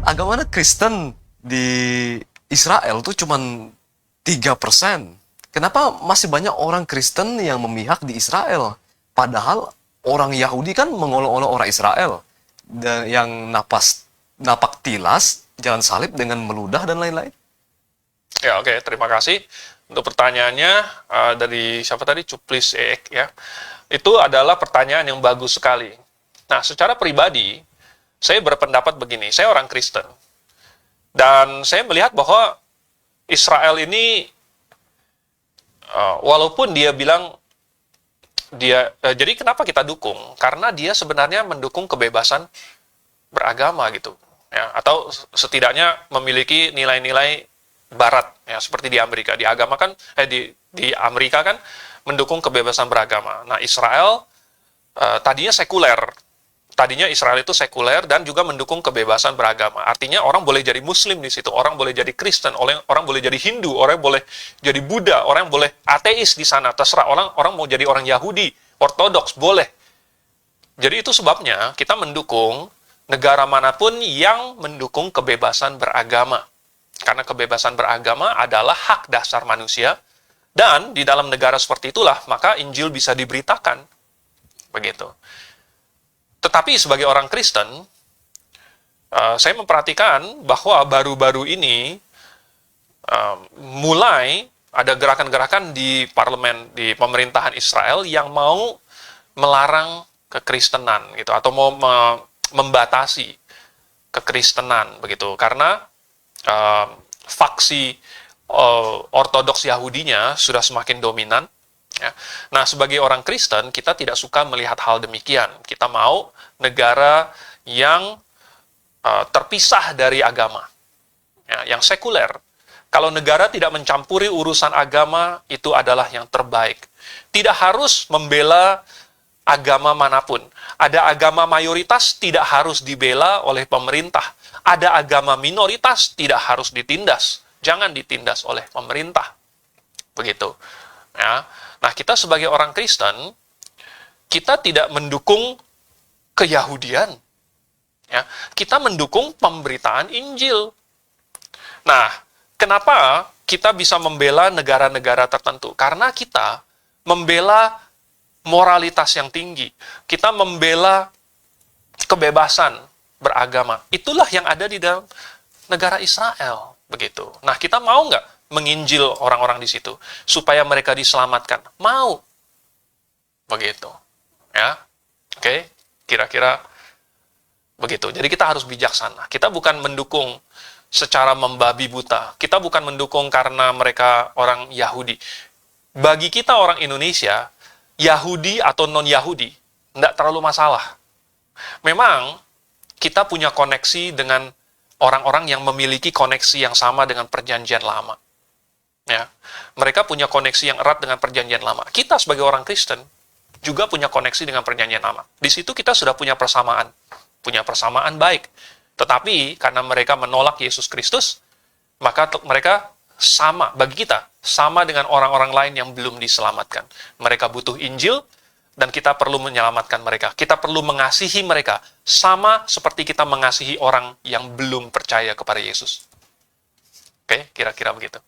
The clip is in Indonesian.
agama Kristen di Israel tuh cuman 3%. Kenapa masih banyak orang Kristen yang memihak di Israel? Padahal orang Yahudi kan mengolok-olok orang Israel. Dan yang napak tilas, jalan salib dengan meludah dan lain-lain. Ya, oke, terima kasih untuk pertanyaannya dari siapa tadi? Cuplis EEK ya. Itu adalah pertanyaan yang bagus sekali. Nah, secara pribadi, saya berpendapat begini, saya orang Kristen. Dan saya melihat bahwa Israel ini, walaupun dia bilang, jadi kenapa kita dukung? Karena dia sebenarnya mendukung kebebasan beragama gitu. Ya, atau setidaknya memiliki nilai-nilai Barat, ya, seperti di Amerika. Di agama kan, di Amerika kan mendukung kebebasan beragama. Nah, Israel tadinya sekuler. Tadinya Israel itu sekuler dan juga mendukung kebebasan beragama. Artinya orang boleh jadi Muslim di situ, orang boleh jadi Kristen, orang boleh jadi Hindu, orang boleh jadi Buddha, orang boleh ateis di sana. Terserah orang mau jadi orang Yahudi, Ortodoks, boleh. Jadi itu sebabnya kita mendukung negara manapun yang mendukung kebebasan beragama. Karena kebebasan beragama adalah hak dasar manusia, dan di dalam negara seperti itulah maka Injil bisa diberitakan. Begitu. Tetapi sebagai orang Kristen, saya memperhatikan bahwa baru-baru ini mulai ada gerakan-gerakan di parlemen, di pemerintahan Israel yang mau melarang kekristenan gitu, atau mau membatasi kekristenan begitu, karena faksi Ortodoks Yahudinya sudah semakin dominan. Ya. Nah, sebagai orang Kristen, kita tidak suka melihat hal demikian. Kita mau negara yang terpisah dari agama, ya, yang sekuler. Kalau negara tidak mencampuri urusan agama, itu adalah yang terbaik. Tidak harus membela agama manapun. Ada agama mayoritas tidak harus dibela oleh pemerintah. Ada agama minoritas tidak harus ditindas. Jangan ditindas oleh pemerintah. Begitu. Ya. Nah, kita sebagai orang Kristen, kita tidak mendukung keyahudian. Ya, kita mendukung pemberitaan Injil. Nah, kenapa kita bisa membela negara-negara tertentu? Karena kita membela moralitas yang tinggi. Kita membela kebebasan beragama. Itulah yang ada di dalam negara Israel. Begitu. Nah, kita mau nggak menginjil orang-orang di situ supaya mereka diselamatkan? Mau. Begitu. Ya. Oke, kira-kira begitu. Jadi kita harus bijaksana. Kita bukan mendukung secara membabi buta. Kita bukan mendukung karena mereka orang Yahudi. Bagi kita orang Indonesia, Yahudi atau non-Yahudi tidak terlalu masalah. Memang kita punya koneksi dengan orang-orang yang memiliki koneksi yang sama dengan perjanjian lama. Ya. Mereka punya koneksi yang erat dengan perjanjian lama. Kita sebagai orang Kristen juga punya koneksi dengan perjanjian lama. Di situ kita sudah punya persamaan baik. Tetapi karena mereka menolak Yesus Kristus, maka mereka sama bagi kita, sama dengan orang-orang lain yang belum diselamatkan. Mereka butuh Injil, dan kita perlu menyelamatkan mereka. Kita perlu mengasihi mereka, sama seperti kita mengasihi orang yang belum percaya kepada Yesus. Oke, kira-kira begitu.